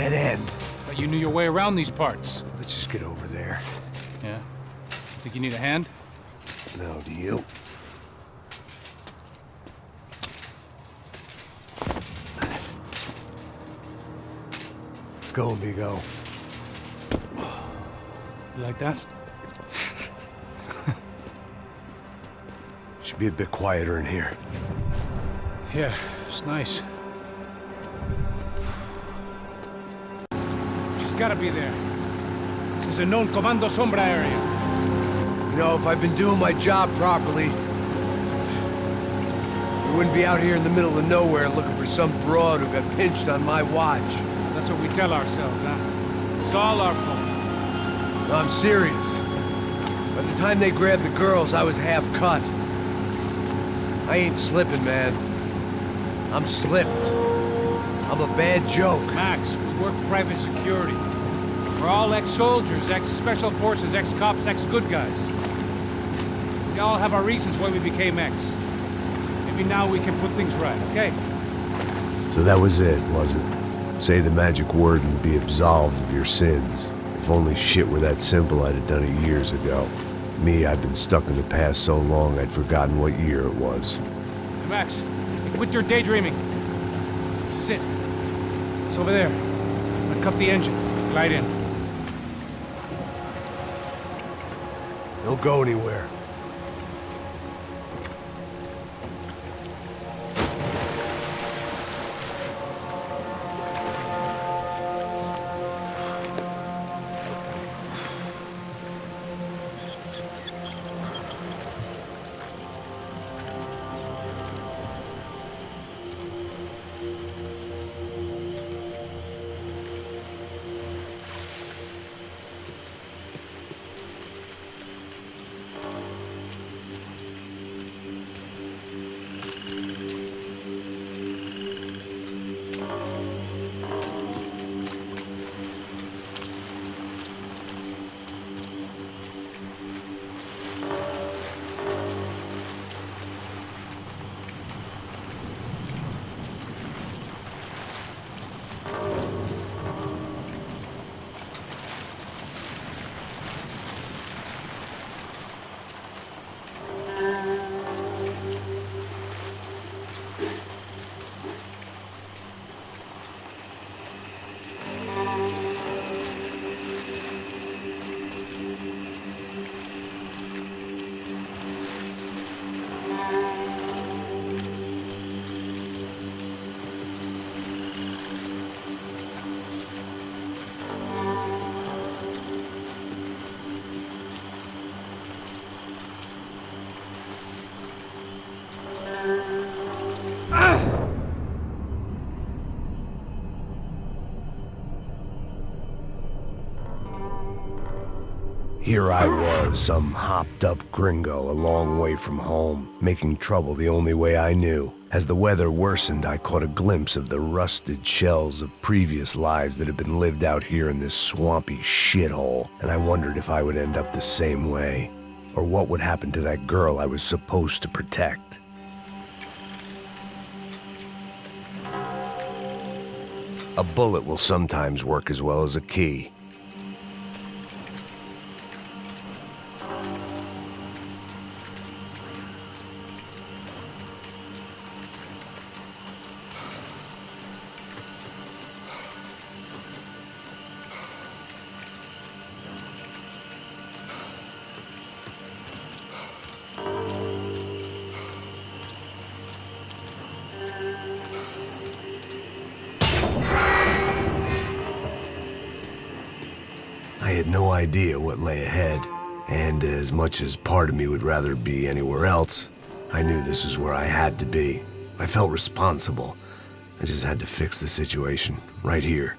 dead end. But you knew your way around these parts. Let's just get over there. Yeah? Think you need a hand? No, do you? Let's go, amigo. You like that? Should be a bit quieter in here. Yeah, it's nice. She's gotta be there. This is a known Comando Sombra area. You know, if I'd been doing my job properly, we wouldn't be out here in the middle of nowhere looking for some broad who got pinched on my watch. That's what we tell ourselves, huh? It's all our fault. No, I'm serious. By the time they grabbed the girls, I was half cut. I ain't slipping, man. I'm slipped. I'm a bad joke. Max, we work private security. We're all ex-soldiers, ex-special forces, ex-cops, ex-good guys. We all have our reasons why we became ex. Maybe now we can put things right, okay? So that was it, was it? Say the magic word and be absolved of your sins. If only shit were that simple, I'd have done it years ago. Me, I've been stuck in the past so long I'd forgotten what year it was. Hey, Max, quit your daydreaming. This is it. It's over there. I'm gonna cut the engine. Glide in. Don't go anywhere. Here I was, some hopped-up gringo a long way from home, making trouble the only way I knew. As the weather worsened, I caught a glimpse of the rusted shells of previous lives that had been lived out here in this swampy shithole, and I wondered if I would end up the same way, or what would happen to that girl I was supposed to protect. A bullet will sometimes work as well as a key. I had no idea what lay ahead, and as much as part of me would rather be anywhere else, I knew this was where I had to be. I felt responsible. I just had to fix the situation, right here.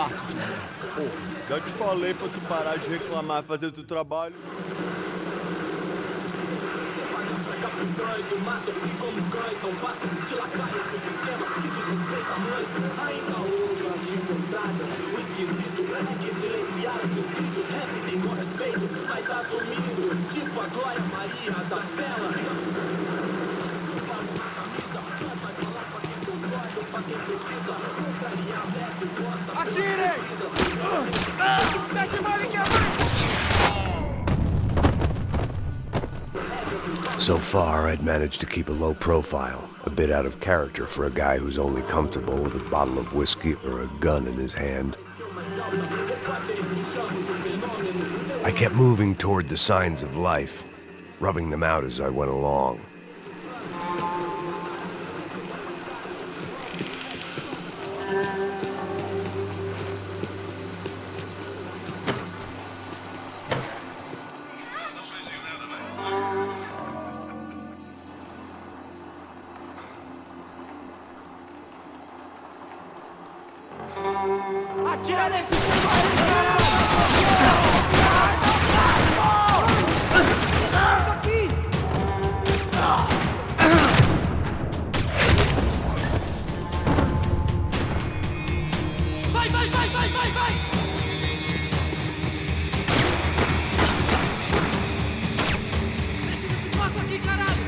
partes do mundo. Pô, já te falei pra tu parar de reclamar e fazer o teu trabalho. Atirem! Mete mole que é mais! So far, I'd managed to keep a low profile, a bit out of character for a guy who's only comfortable with a bottle of whiskey or a gun in his hand. I kept moving toward the signs of life, rubbing them out as I went along. Atira nesse vai! Precisa de espaço aqui, caralho!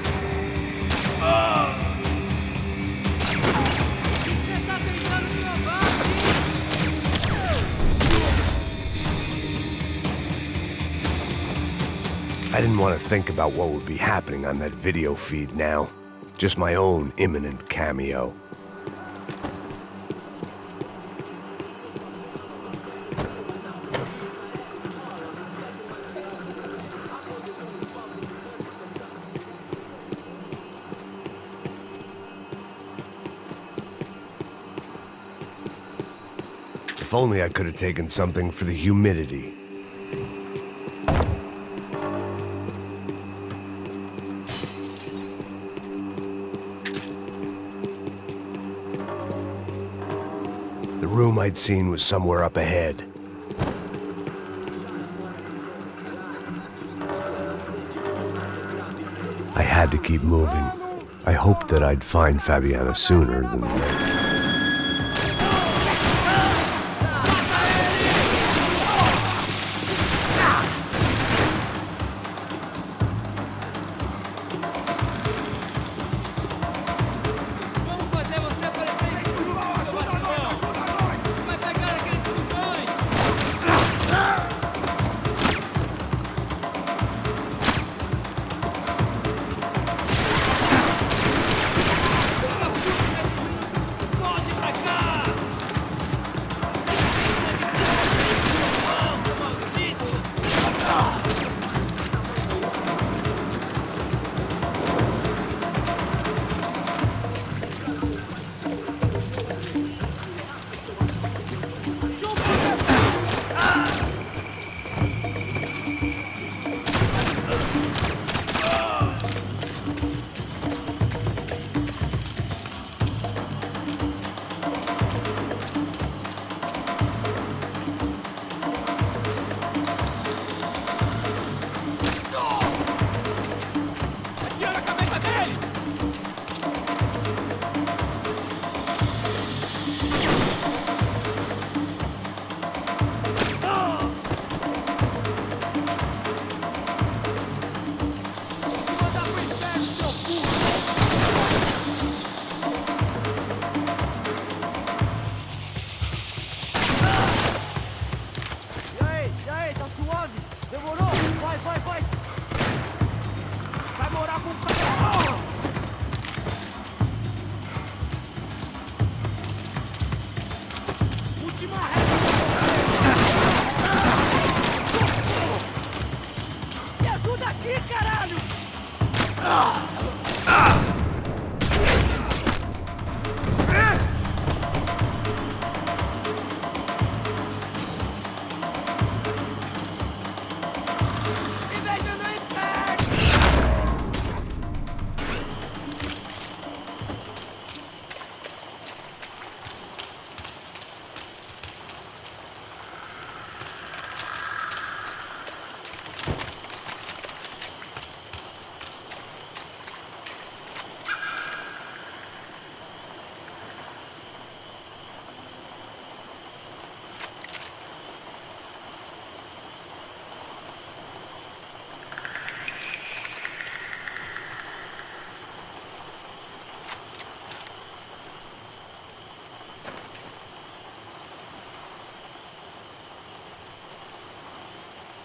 O que você tá tentando me roubar aqui? I didn't want to think about what would be happening on that video feed now. Just my own imminent cameo. If only I could have taken something for the humidity. The room I'd seen was somewhere up ahead. I had to keep moving. I hoped that I'd find Fabiana sooner than later.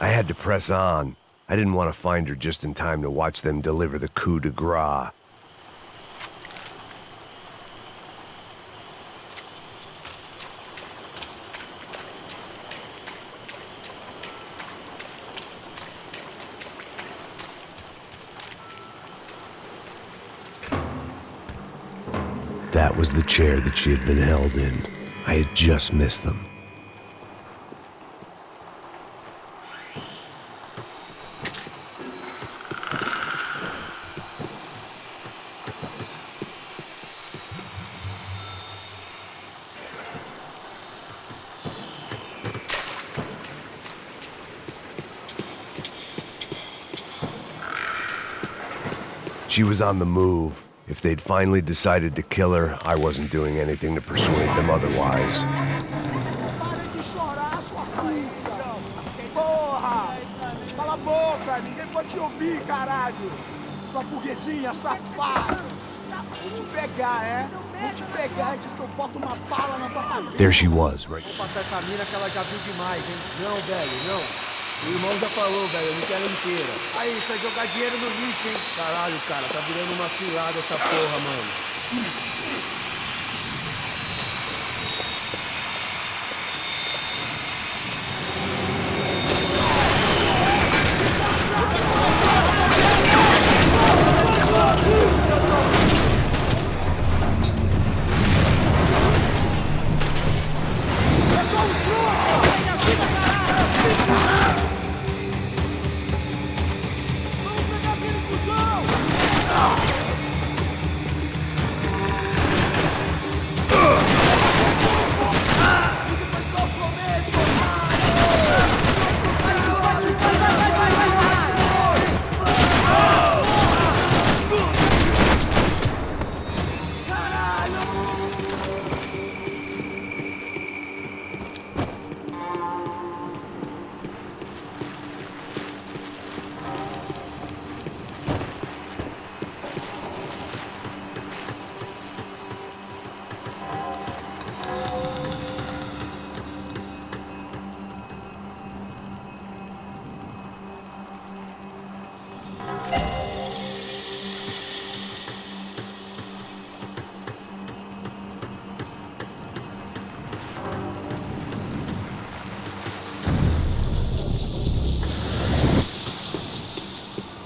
I had to press on. I didn't want to find her just in time to watch them deliver the coup de grace. That was the chair that she had been held in. I had just missed them. She was on the move. If they'd finally decided to kill her, I wasn't doing anything to persuade them otherwise. Para de chorar, sua filha! Porra! Cala a boca! Ninguém pode te ouvir, caralho! Sua burguesinha safada! Vou te pegar, é? Vou te pegar antes que eu boto uma bala na tua cabeça! There she was, right? Vou passar essa mina que ela já viu demais, hein? Não, velho, não. O irmão já falou, velho, eu não quero inteira. Aí, isso é jogar dinheiro no lixo, hein? Caralho, cara, tá virando uma cilada essa porra, mano.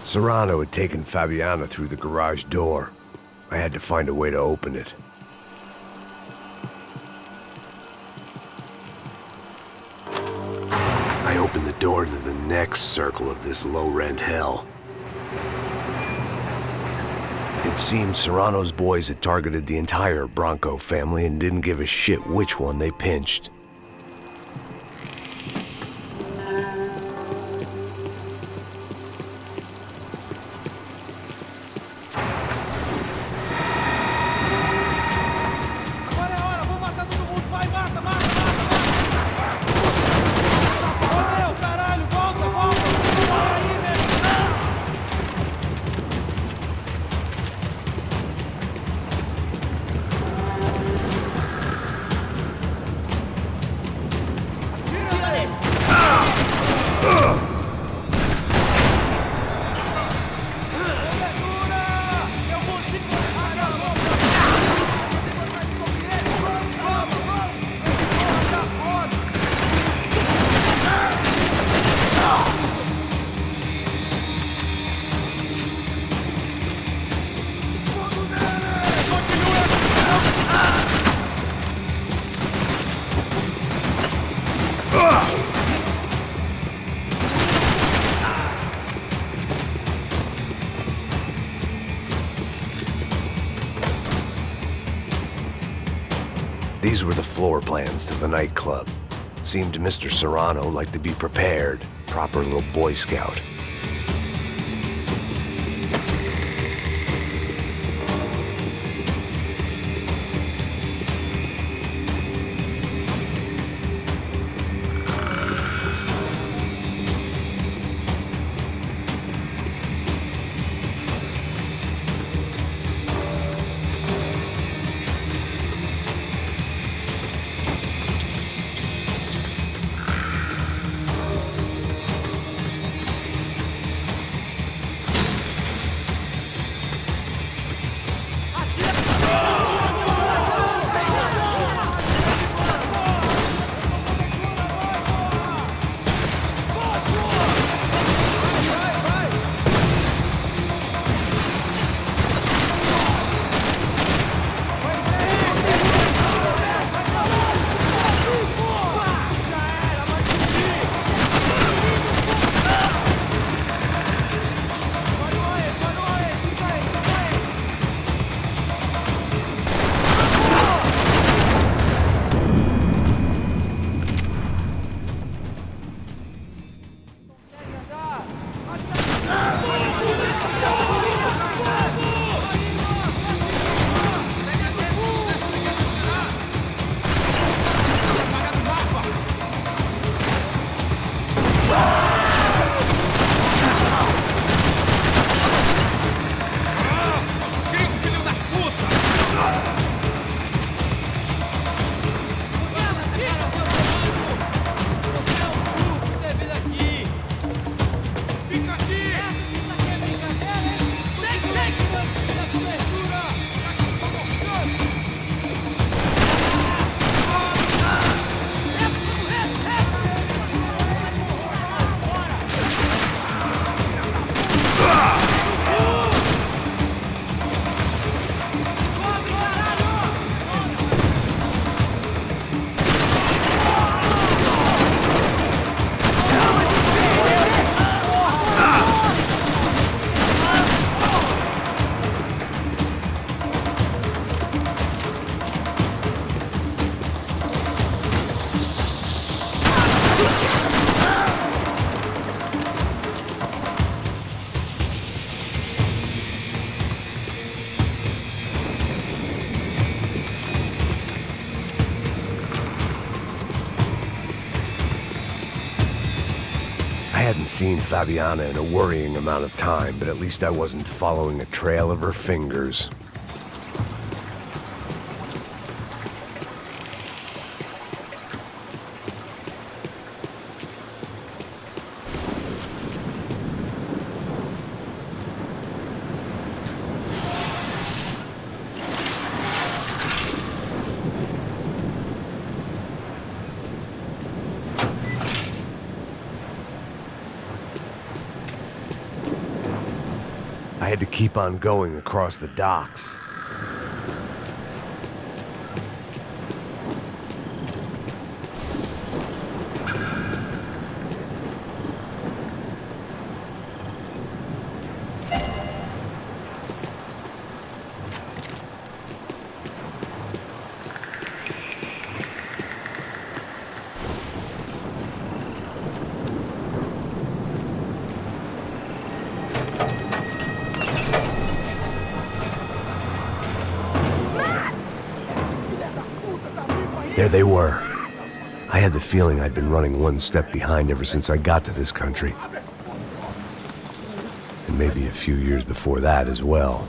Serrano had taken Fabiana through the garage door. I had to find a way to open it. I opened the door to the next circle of this low-rent hell. It seemed Serrano's boys had targeted the entire Bronco family and didn't give a shit which one they pinched. These were the floor plans to the nightclub. Seemed to Mr. Serrano like to be prepared. Proper little Boy Scout. hadn't seen Fabiana in a worrying amount of time, but at least I wasn't following a trail of her fingers. I had to keep on going across the docks. There they were. I had the feeling I'd been running one step behind ever since I got to this country. And maybe a few years before that as well.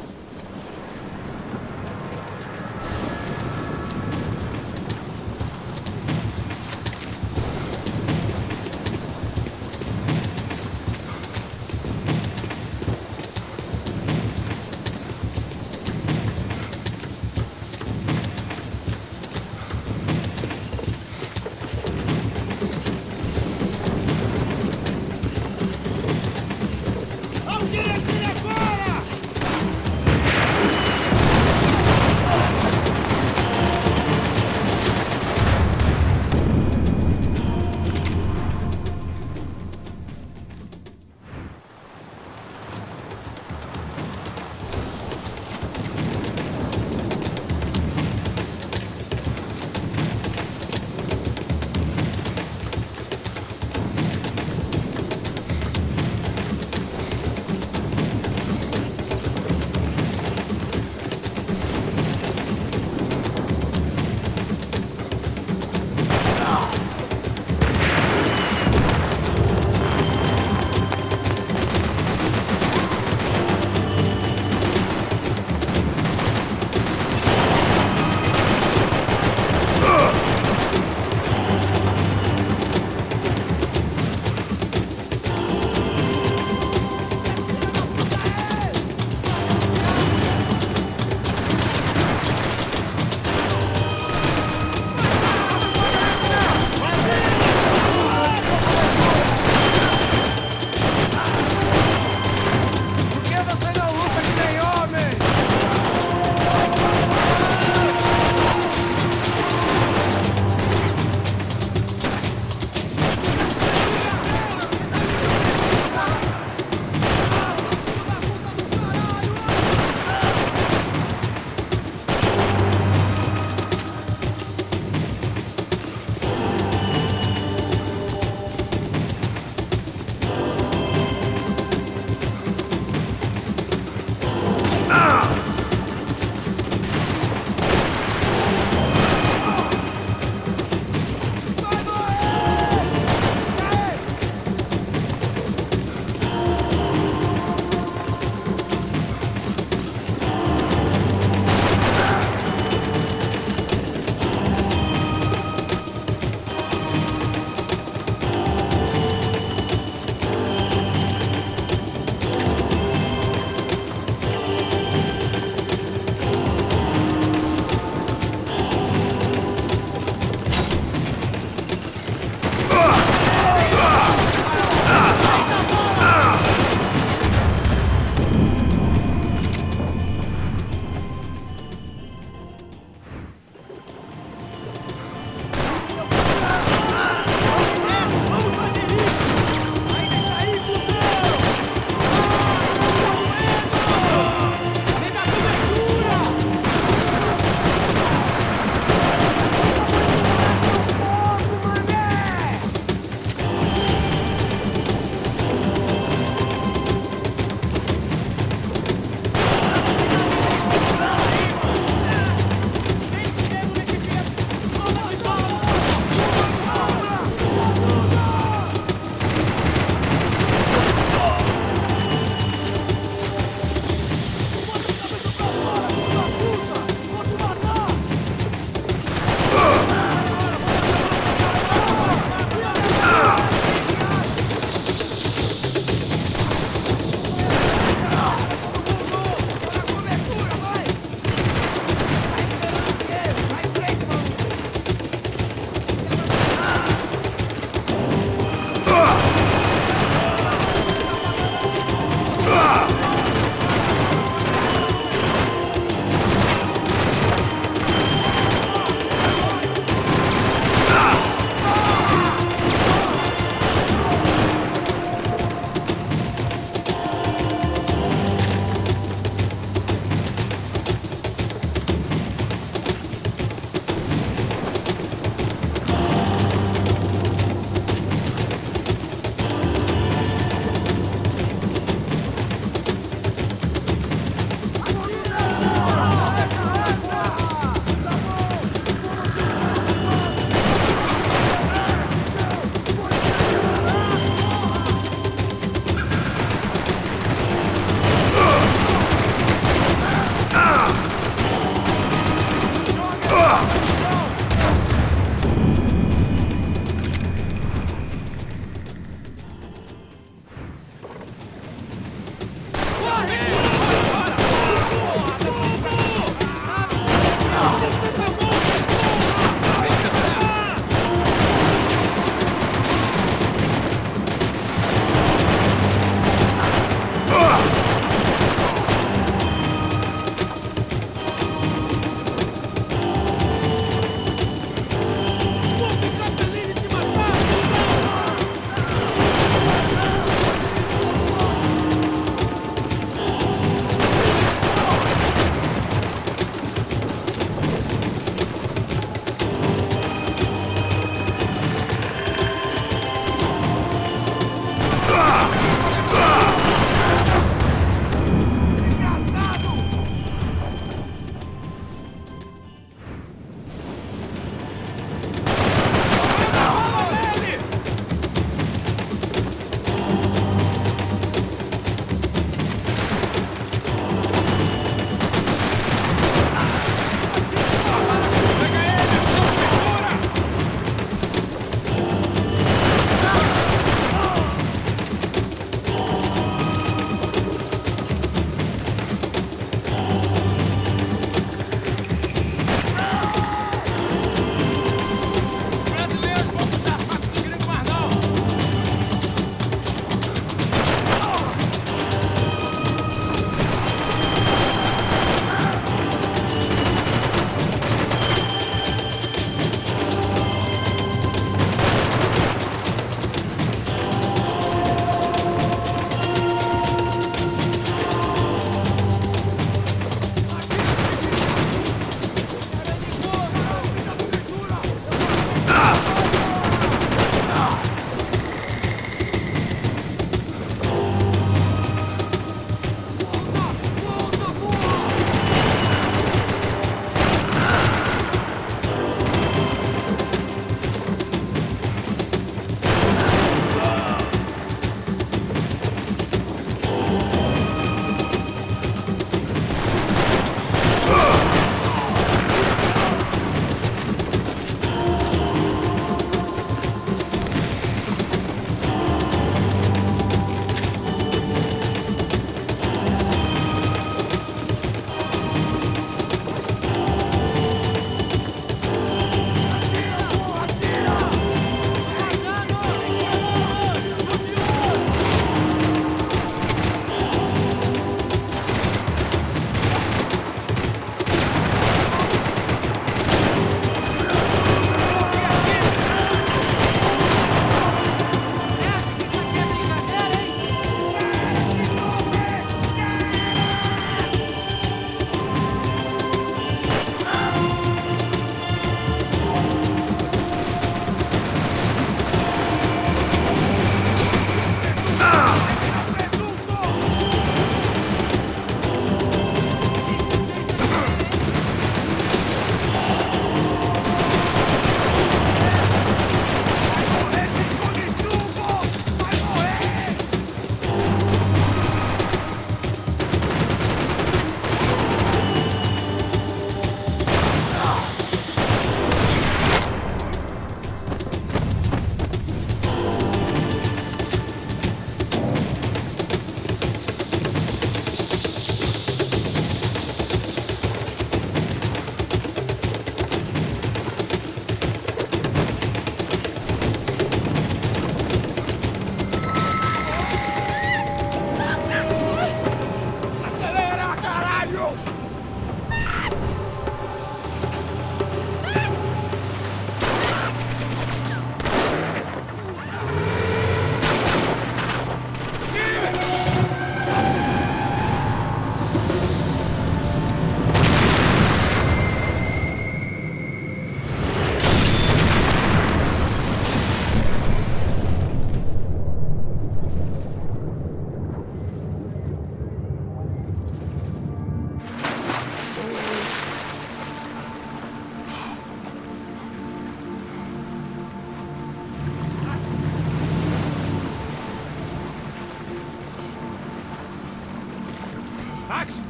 Max?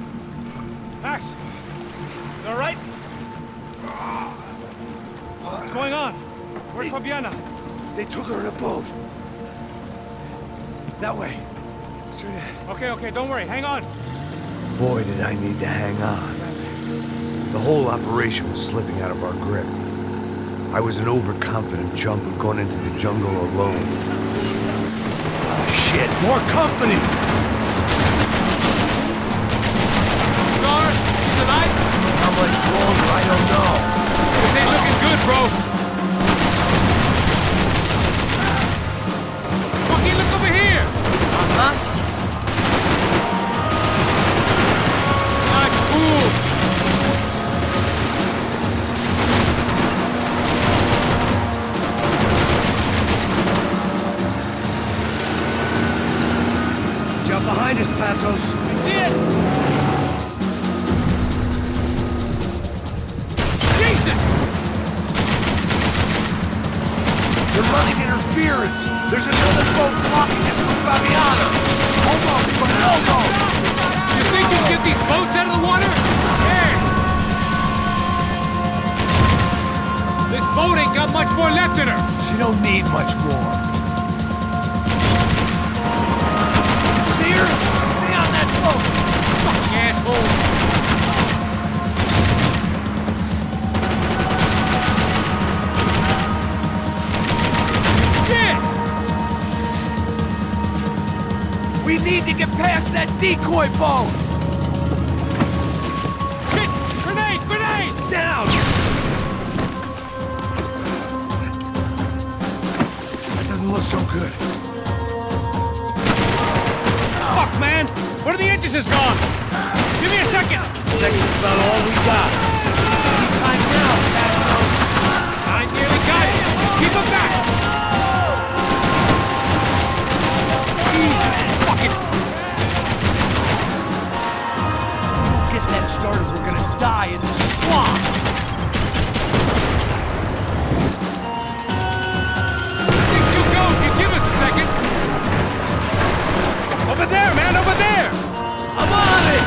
Max? You all right? What's going on? Where's Fabiana? They took her in a boat. That way. Straight ahead. Okay, okay, don't worry. Hang on. Boy, did I need to hang on. The whole operation was slipping out of our grip. I was an overconfident chump who'd gone into the jungle alone. Shit, more company! Star, she's alive? How much longer? I don't know. This ain't looking good, bro. Fucking look over here! Uh-huh. Not cool. Jump behind us, Passos. I see it! Jesus! They're running interference. There's another boat blocking us from Fabiana. Hold on, people. Hold on. You think you can get these boats out of the water? Hey! This boat ain't got much more left in her. She don't need much more. You see her? Stay on that boat. Fucking asshole. We need to get past that decoy boat! Shit! Grenade! Grenade! Down! That doesn't look so good. Fuck, man! One of the engines is gone! Give me a second! Second's about all we got. Any time now, Passos. I nearly got it! Keep him back! Easy! Fuck it! Don't get that started, we're gonna die in the swamp! I think she'll go if you give us a second! Over there, man! Over there! I'm on it!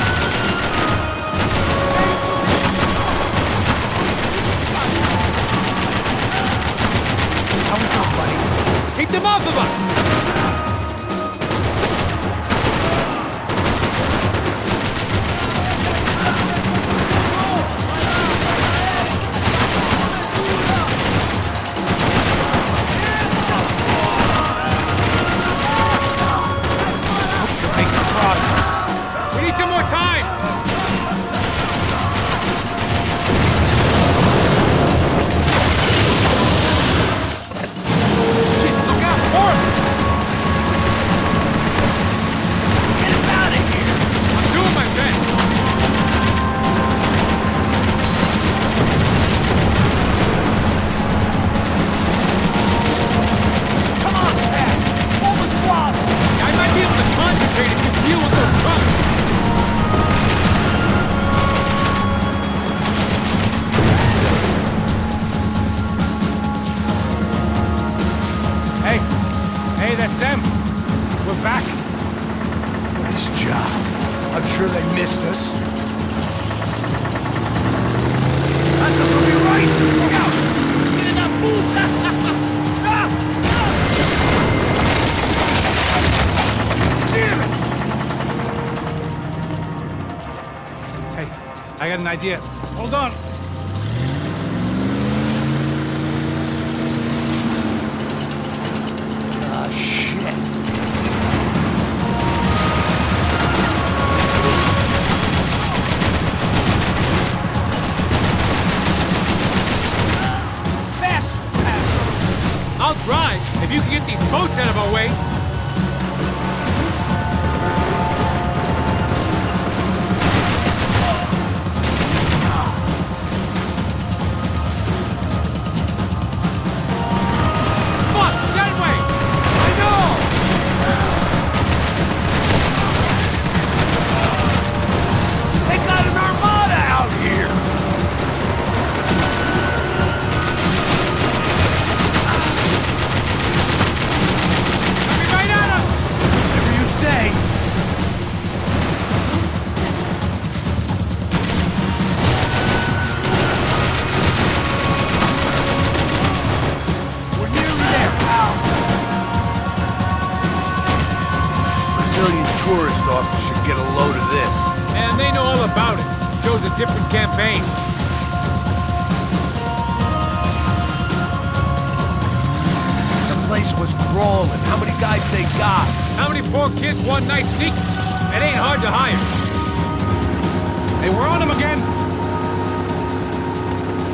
How we doing, buddy? Keep them off of us! We need some more time! Shit, look out! More! Get us out of here! I'm doing my best! Come on, Pat! Pull the throttle! I might be able to concentrate if you deal with those trucks! Hey! Hey, that's them! We're back! Nice job. I'm sure they missed us. Passos will be right! Look out! Get in that puta! Damn it! Hey, I got an idea. Hold on! Ah, shit. Faster, Passos! I'll drive if you can get these boats out of our way! Fuck! That way! I know! They got an armada out here! I'll be civilian tourist office should get a load of this. And they know all about it. Shows a different campaign. The place was crawling. How many guys they got? How many poor kids want nice sneakers? It ain't hard to hire. Hey, we're on them again.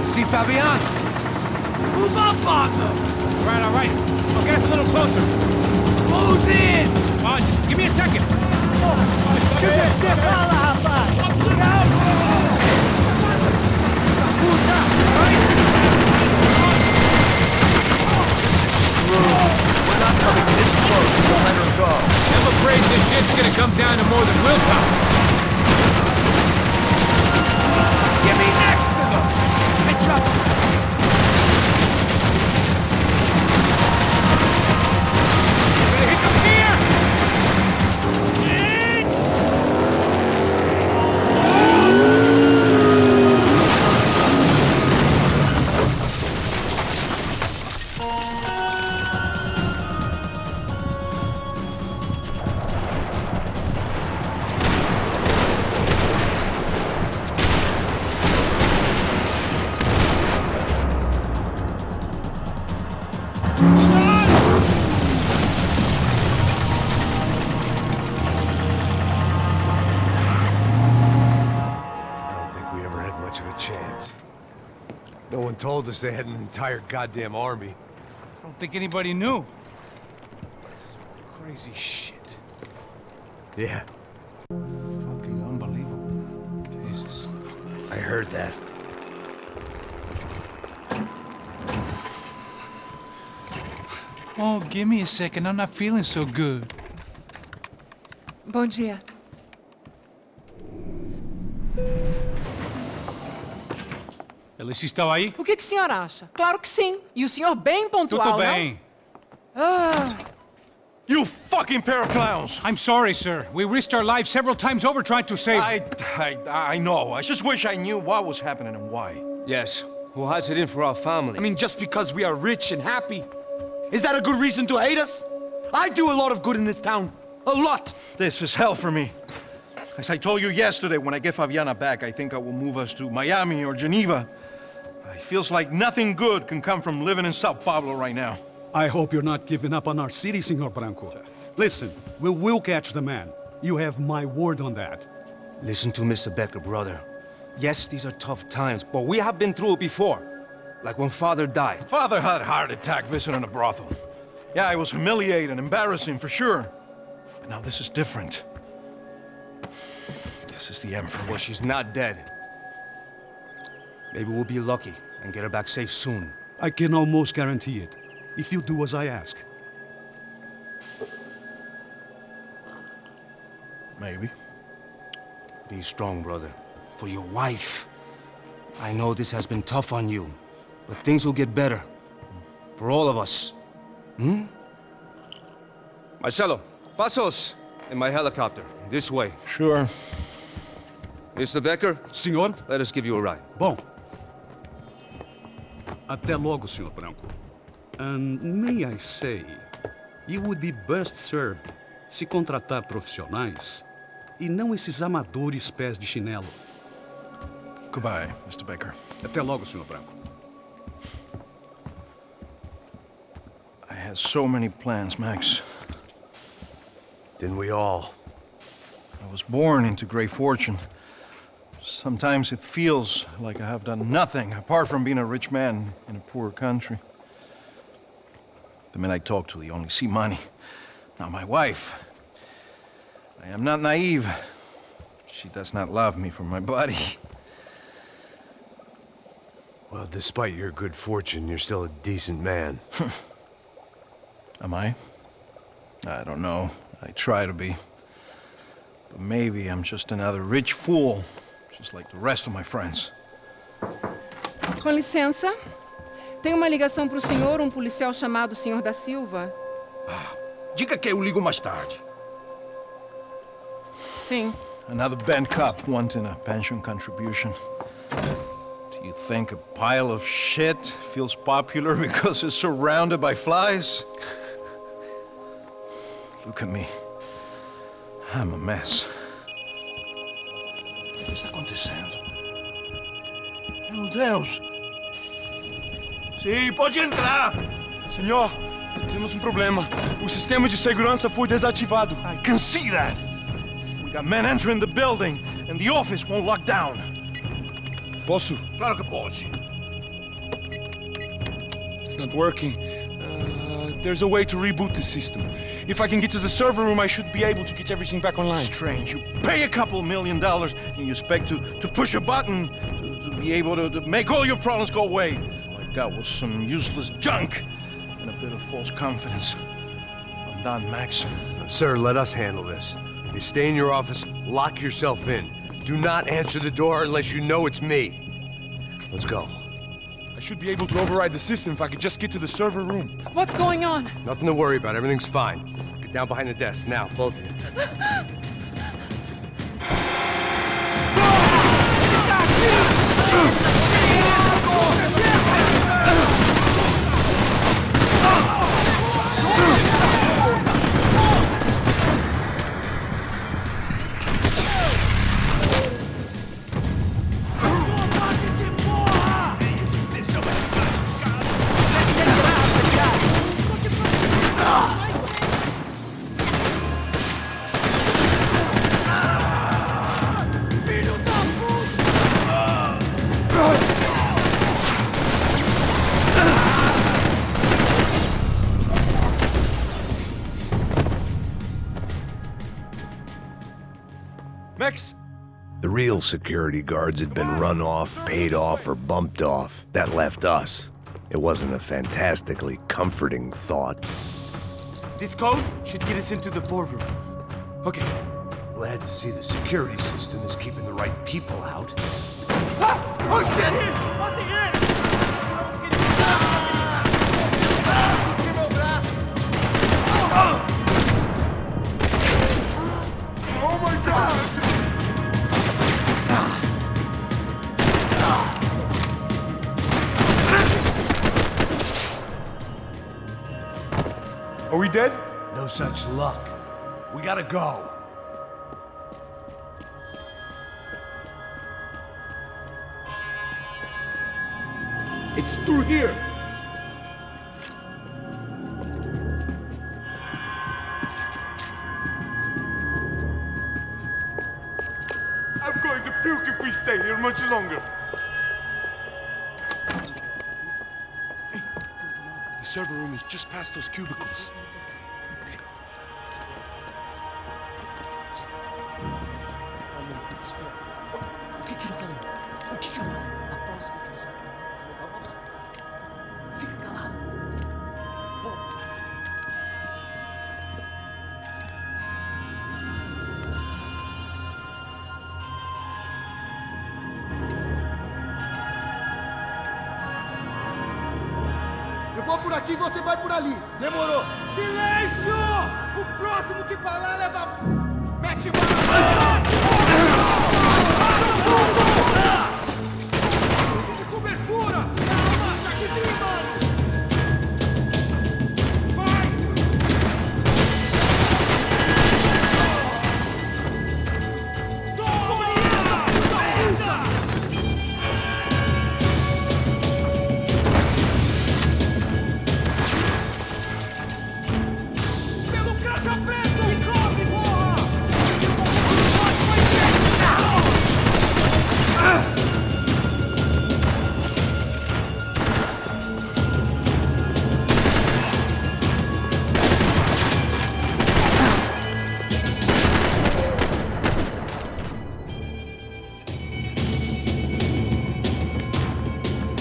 See, Fabian? Move up on them! All right. I'll get us a little closer. Close in! Come on, just give me a second. We're not coming this close to let her go. I'm afraid this shit's gonna come down to more than willpower. Get me next to them! And jump! Gonna hit them here! No one told us they had an entire goddamn army. I don't think anybody knew. Crazy shit. Yeah, Fucking unbelievable. Jesus. I heard that. Oh, give me a second. I'm not feeling so good. Bom dia. Alice estava aí? O que o senhor acha? Claro que sim. E o senhor bem pontual, Tudo bem. You fucking pair of clowns! I'm sorry, sir. We risked our lives several times over trying to save... I know. I just wish I knew what was happening and why. Yes, who has it in for our family? I mean, just because we are rich and happy, is that a good reason to hate us? I do a lot of good in this town. A lot! This is hell for me. As I told you yesterday, when I get Fabiana back, I think I will move us to Miami or Geneva. It feels like nothing good can come from living in Sao Paulo right now. I hope you're not giving up on our city, Senor Branco. Listen, we will catch the man. You have my word on that. Listen to Mr. Becker, brother. Yes, these are tough times, but we have been through it before. Like when Father died. Father had a heart attack visiting a brothel. Yeah, it was humiliating, embarrassing, for sure. But now this is different. This is the end for me. Well, she's not dead. Maybe we'll be lucky and get her back safe soon. I can almost guarantee it, if you do as I ask. Maybe. Be strong, brother. For your wife. I know this has been tough on you, but things will get better. For all of us. Hmm? Marcelo, pasos in my helicopter. This way. Sure. Mr. Becker, Senhor? let us give you a ride. Bom. Até logo, Senhor Branco. And may I say, you would be best served se contratar profissionais e não esses amadores pés de chinelo. Goodbye, Mr. Becker. Até logo, Senhor Branco. I had so many plans, Max. Didn't we all? I was born into great fortune. Sometimes it feels like I have done nothing apart from being a rich man in a poor country. The men I talk to, they only see money. Now my wife, I am not naive. She does not love me for my body. Well, despite your good fortune, you're still a decent man. Am I? I don't know. I try to be. But maybe I'm just another rich fool, just like the rest of my friends. Com licença. Tem uma ligação para o senhor, um policial chamado Senhor da Silva. Diga que eu ligo mais tarde. Sim. Another band cop wanting a pension contribution. Do you think a pile of shit feels popular because it's surrounded by flies? Look at me. I'm a mess. O que está acontecendo? Meu Deus! Sim, pode entrar! Senhor, temos um problema. O sistema de segurança foi desativado. I can see that! We got men entering the building, and the office won't lock down. Posso? Claro que pode. It's not working. There's a way to reboot the system. If I can get to the server room, I should be able to get everything back online. Strange. You pay a couple $1 million, and you expect to push a button to be able to make all your problems go away. All I got was some useless junk and a bit of false confidence. I'm done, Max. Sir, let us handle this. You stay in your office, lock yourself in. Do not answer the door unless you know it's me. Let's go. I should be able to override the system if I could just get to the server room. What's going on? Nothing to worry about. Everything's fine. Get down behind the desk now, both of you. Max! The real security guards had been run off, paid off, or bumped off. That left us. It wasn't a fantastically comforting thought. This code should get us into the boardroom. Okay. Glad to see the security system is keeping the right people out. Oh shit! Oh my God! Are we dead? No such luck. We gotta go. It's through here! I'm going to puke if we stay here much longer. The server room is just past those cubicles. O que eu falei? O que eu falei? A próxima pessoa. Fica calado. Eu vou por aqui e você vai por ali. Demorou. Silêncio! O próximo que falar leva... Mete bala! De cobertura! Calma, tá aqui dentro, mano! Vai! Toma! Pelo caixa preto! Me cobre, porra!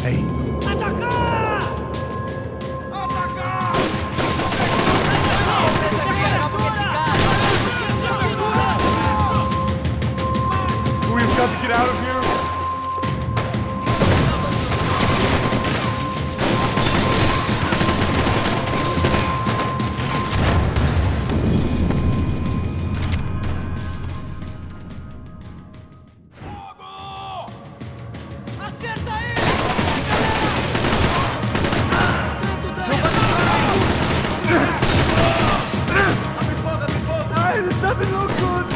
Hey, Atacar! Atacar! We've got to get out of here. Doesn't look good!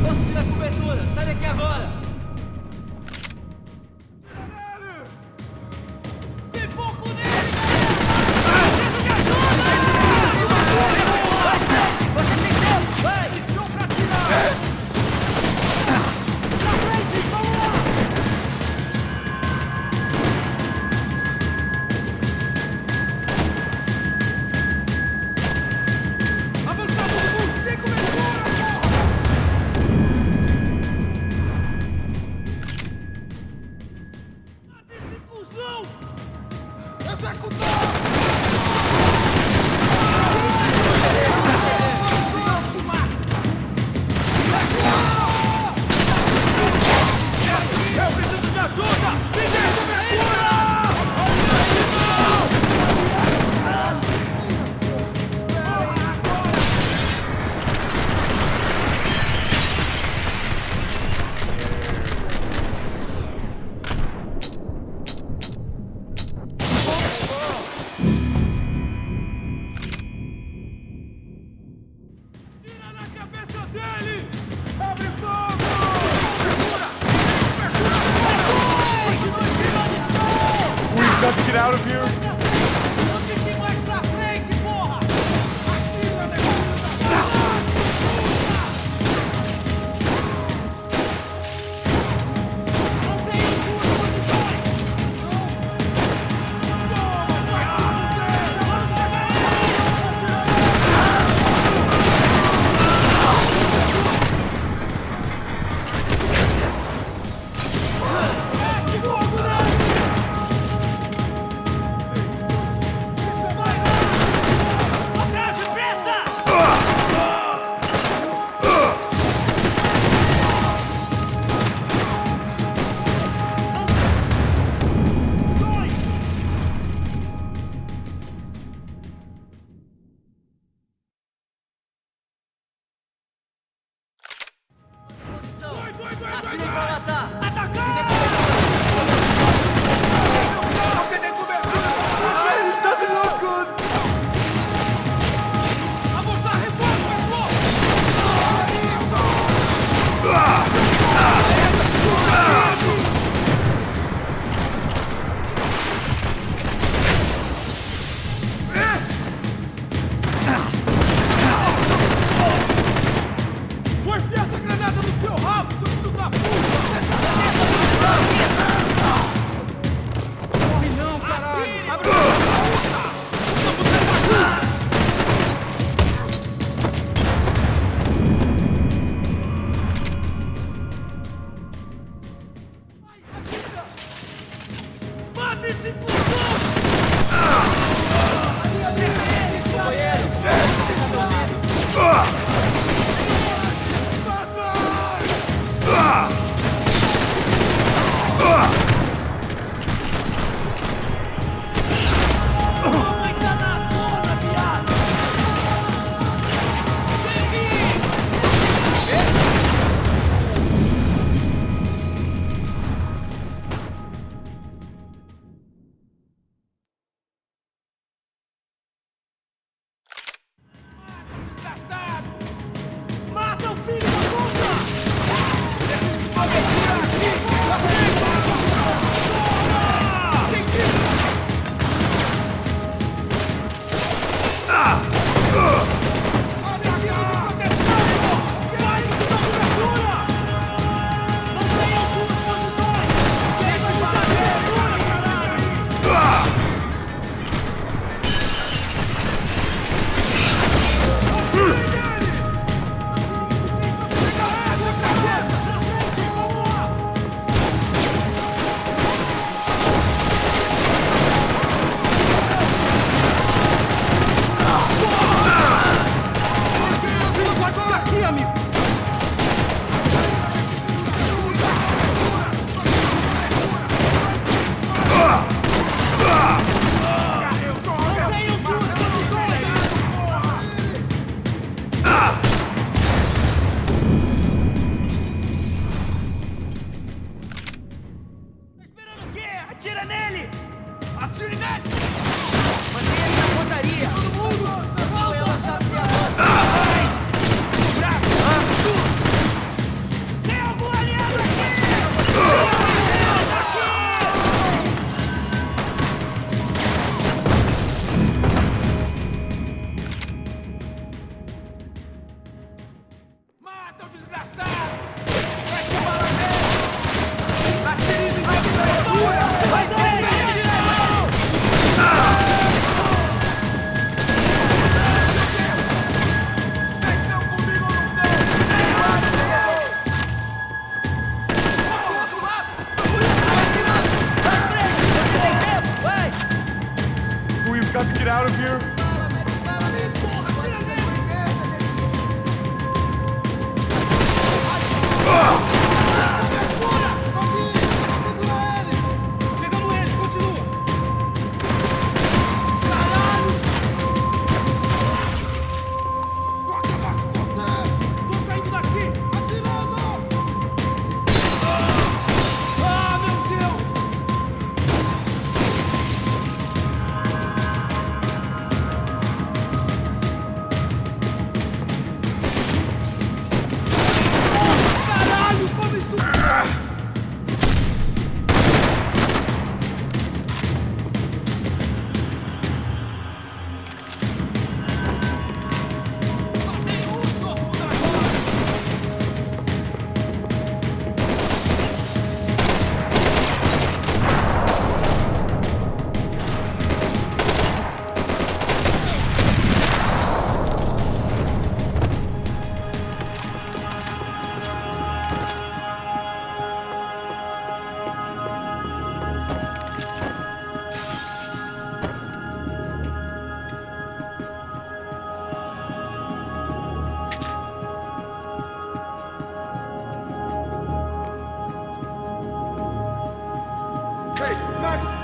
Vamos tirar a cobertura! Sai daqui agora! Tem pouco nele, galera! Preciso de ajuda! Você tem tempo! Vai! Missão pra tirar! Na frente! Vamos lá! Avançar todo mundo! Tem cobertura, porra! Mata esse cuzão! Executar! Eu preciso de ajuda! Me dê cobertura! Tira na cabeça dele! Abre fogo! Continue tirando! We've got to get out of here. Não fique mais pra frente, porra! Atira, negócio! Não tenho duas posições! Mete fogo nele! Deixa mais lá! Atrás, depressa! Ações! Atire pra matar! Atacar! Você tem cobertura! This doesn't look good! Abortar reforço, reforço! Vou enfiar essa granada no seu rabo, seu filho da puta!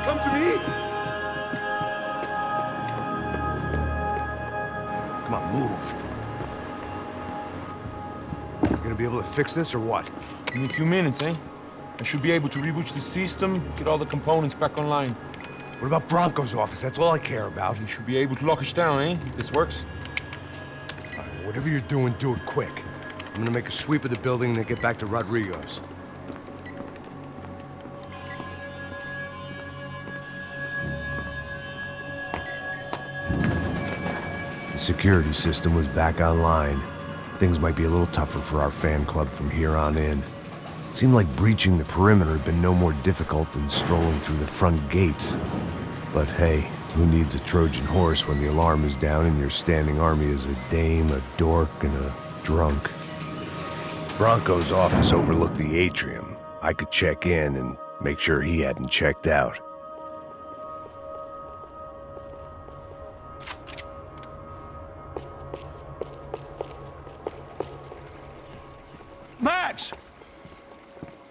come to me? Come on, move. You gonna be able to fix this or what? In a few minutes, eh? I should be able to reboot the system, get all the components back online. What about Bronco's office? That's all I care about. You should be able to lock us down, eh? If this works. All right, whatever you're doing, do it quick. I'm gonna make a sweep of the building and then get back to Rodrigo's. The security system was back online. Things might be a little tougher for our fan club from here on in. Seemed like breaching the perimeter had been no more difficult than strolling through the front gates. But hey, who needs a Trojan horse when the alarm is down and your standing army is a dame, a dork, and a drunk? Bronco's office overlooked the atrium. I could check in and make sure he hadn't checked out. Max!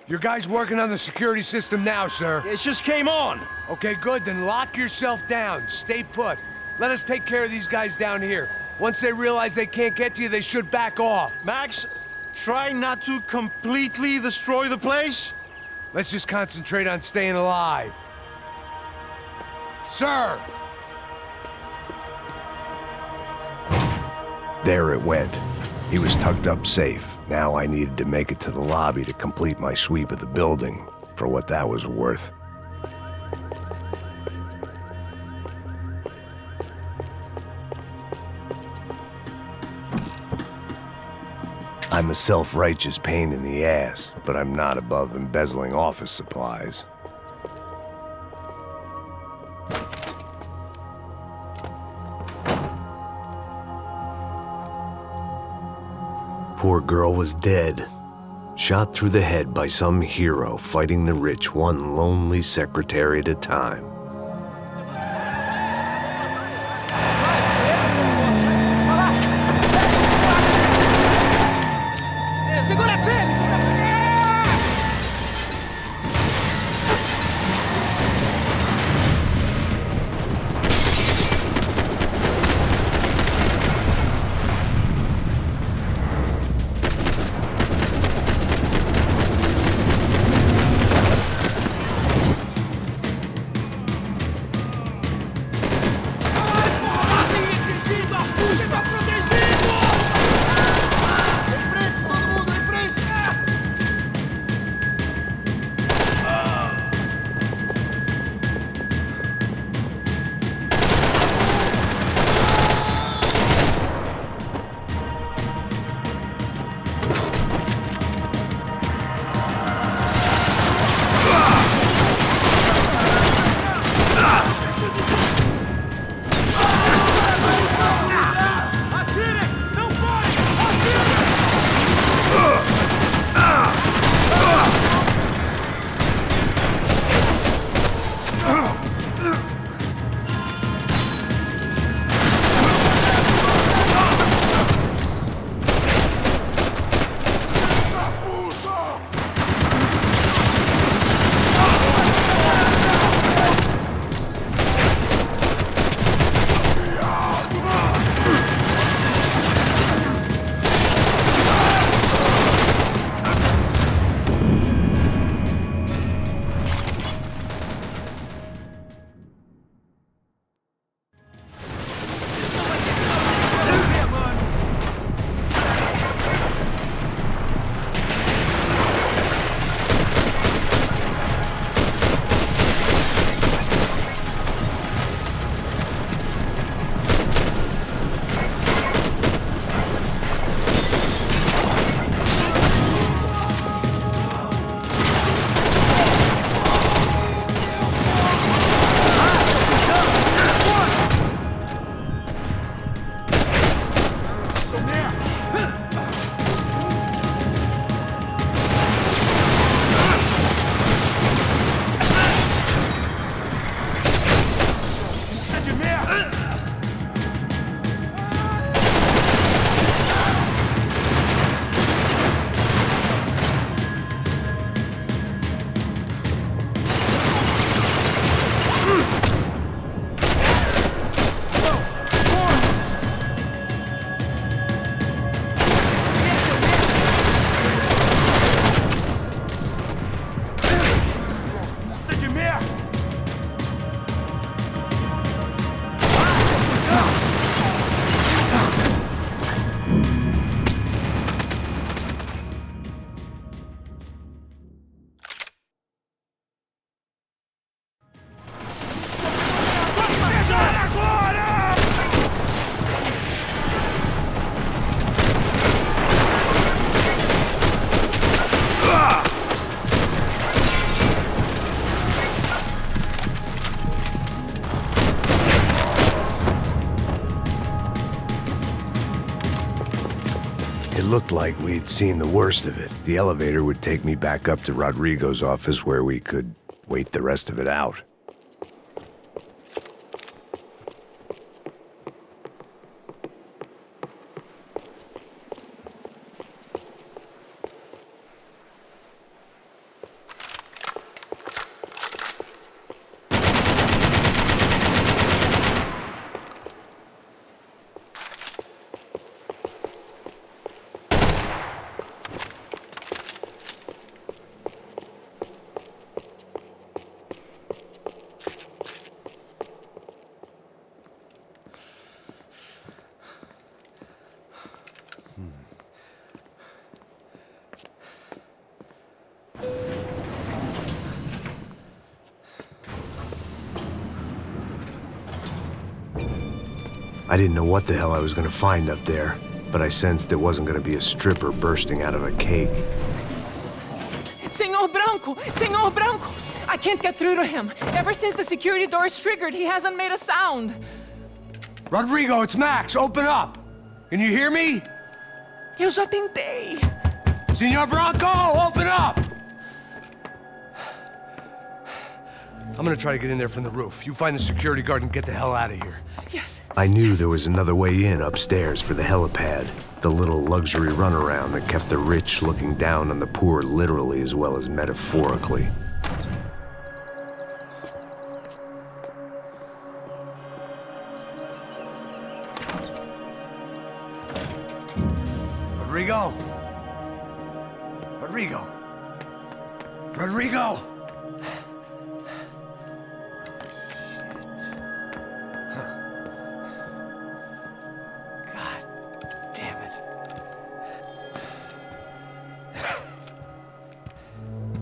Your guy's working on the security system now, sir. It just came on. Okay, good, then lock yourself down. Stay put. Let us take care of these guys down here. Once they realize they can't get to you, they should back off. Max, try not to completely destroy the place. Let's just concentrate on staying alive. Sir! There it went. He was tucked up safe. Now I needed to make it to the lobby to complete my sweep of the building, for what that was worth. I'm a self-righteous pain in the ass, but I'm not above embezzling office supplies. Poor girl was dead. Shot through the head by some hero fighting the rich one lonely secretary at a time. It looked like we'd seen the worst of it. The elevator would take me back up to Rodrigo's office where we could wait the rest of it out. I didn't know what the hell I was gonna find up there, but I sensed it wasn't gonna be a stripper bursting out of a cake. Senor Branco! Senor Branco! I can't get through to him. Ever since the security door is triggered, he hasn't made a sound. Rodrigo, it's Max. Open up. Can you hear me? Eu já tentei. Senor Branco, open up! I'm gonna try to get in there from the roof. You find the security guard and get the hell out of here. Yes. I knew there was another way in upstairs for the helipad, the little luxury runaround that kept the rich looking down on the poor literally as well as metaphorically. Rodrigo? Rodrigo? Rodrigo?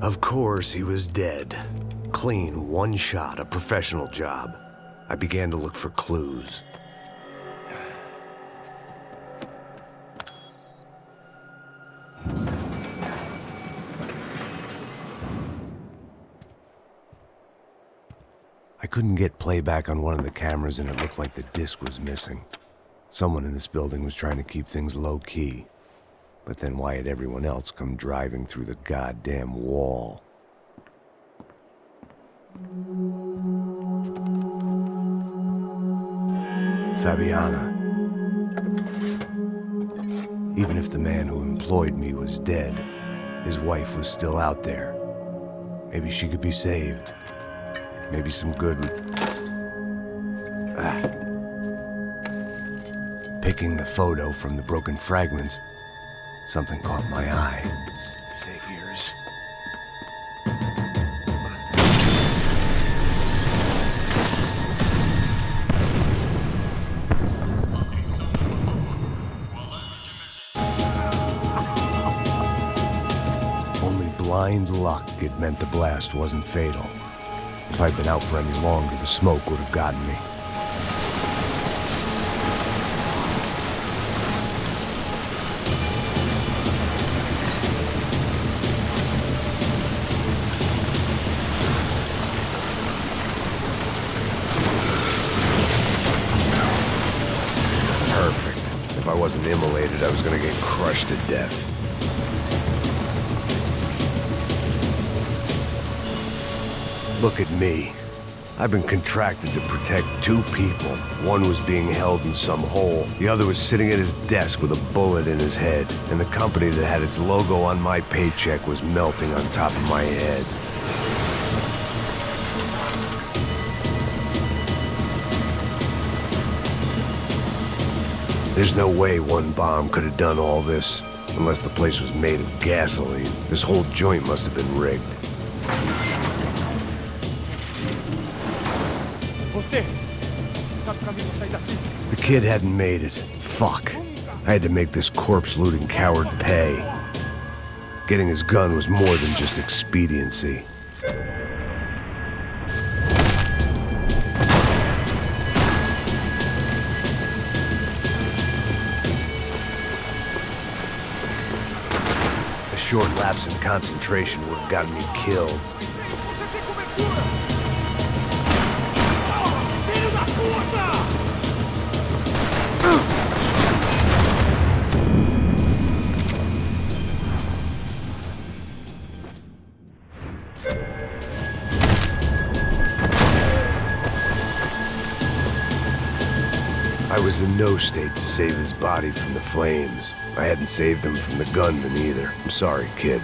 Of course, he was dead. Clean, one shot, a professional job. I began to look for clues. I couldn't get playback on one of the cameras and it looked like the disc was missing. Someone in this building was trying to keep things low-key. But then why had everyone else come driving through the goddamn wall? Fabiana. Even if the man who employed me was dead, his wife was still out there. Maybe she could be saved. Maybe some good would... Picking the photo from the broken fragments, something caught my eye. Figures. Only blind luck it meant the blast wasn't fatal. If I'd been out for any longer, the smoke would have gotten me. Perfect. If I wasn't immolated, I was gonna get crushed to death. Look at me. I've been contracted to protect two people. One was being held in some hole. The other was sitting at his desk with a bullet in his head. And the company that had its logo on my paycheck was melting on top of my head. There's no way one bomb could have done all this. Unless the place was made of gasoline. This whole joint must have been rigged. The kid hadn't made it. Fuck. I had to make this corpse-looting coward pay. Getting his gun was more than just expediency. A short lapse in concentration would have gotten me killed. in no state to save his body from the flames. I hadn't saved him from the gunman either. I'm sorry, kid.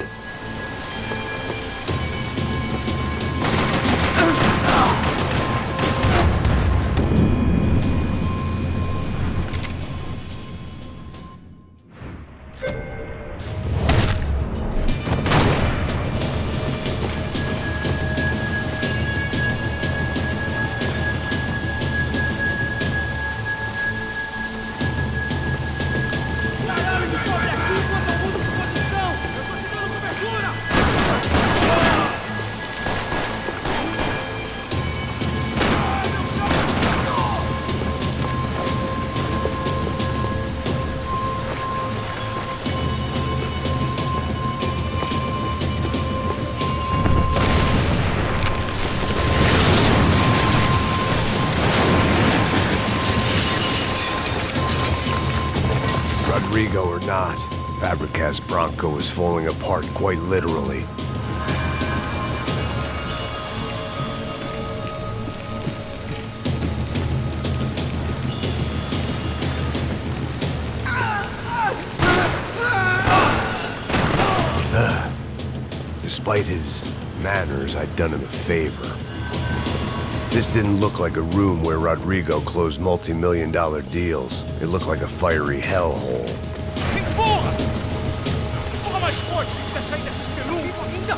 Rodrigo or not, Fabricas Bronco is falling apart quite literally. Despite his manners, I'd done him a favor. This didn't look like a room where Rodrigo closed multi-million-dollar deals. It looked like a fiery hellhole. Porra! Porra mais forte, sem você sair dessa espelunca ainda!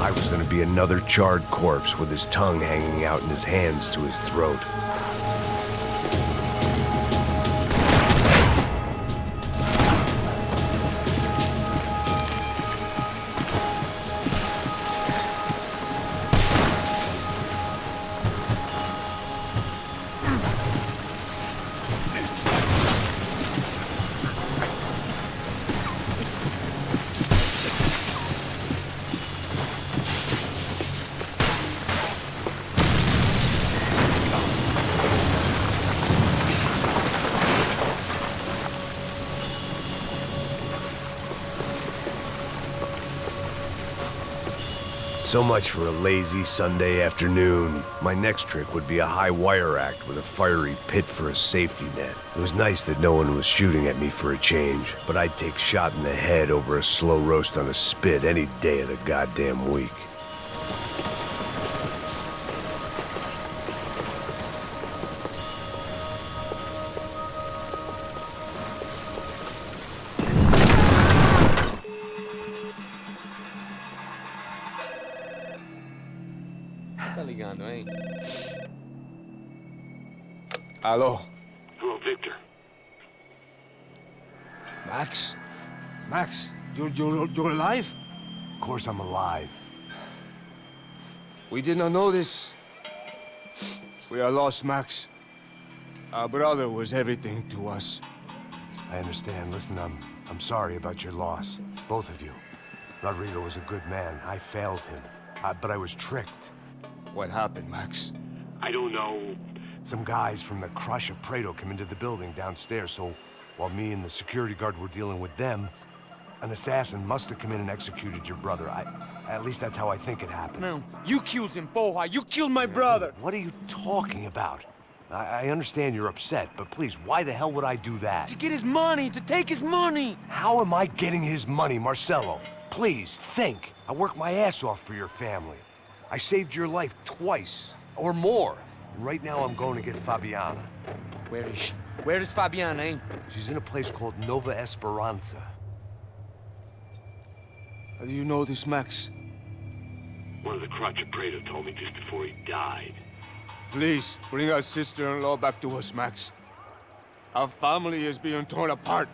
I was gonna be another charred corpse with his tongue hanging out and his hands to his throat. So much for a lazy Sunday afternoon. My next trick would be a high wire act with a fiery pit for a safety net. It was nice that no one was shooting at me for a change, but I'd take shot in the head over a slow roast on a spit any day of the goddamn week. Hello. Hello, Victor. Max? Max, you're alive? Of course I'm alive. We did not know this. We are lost, Max. Our brother was everything to us. I understand. Listen, I'm sorry about your loss. Both of you. Rodrigo was a good man. I failed him. But I was tricked. What happened, Max? I don't know. Some guys from the Crush of Prado came into the building downstairs, so while me and the security guard were dealing with them, an assassin must have come in and executed your brother. At least that's how I think it happened. No, you killed him, Porra. You killed my brother. What are you talking about? I understand you're upset, but please, why the hell would I do that? To get his money, to take his money. How am I getting his money, Marcelo? Please, think. I worked my ass off for your family. I saved your life twice, or more. And right now I'm going to get Fabiana. Where is she? Where is Fabiana, eh? She's in a place called Nova Esperanza. How do you know this, Max? One of the Crotch of Prado told me just before he died. Please, bring our sister-in-law back to us, Max. Our family is being torn apart.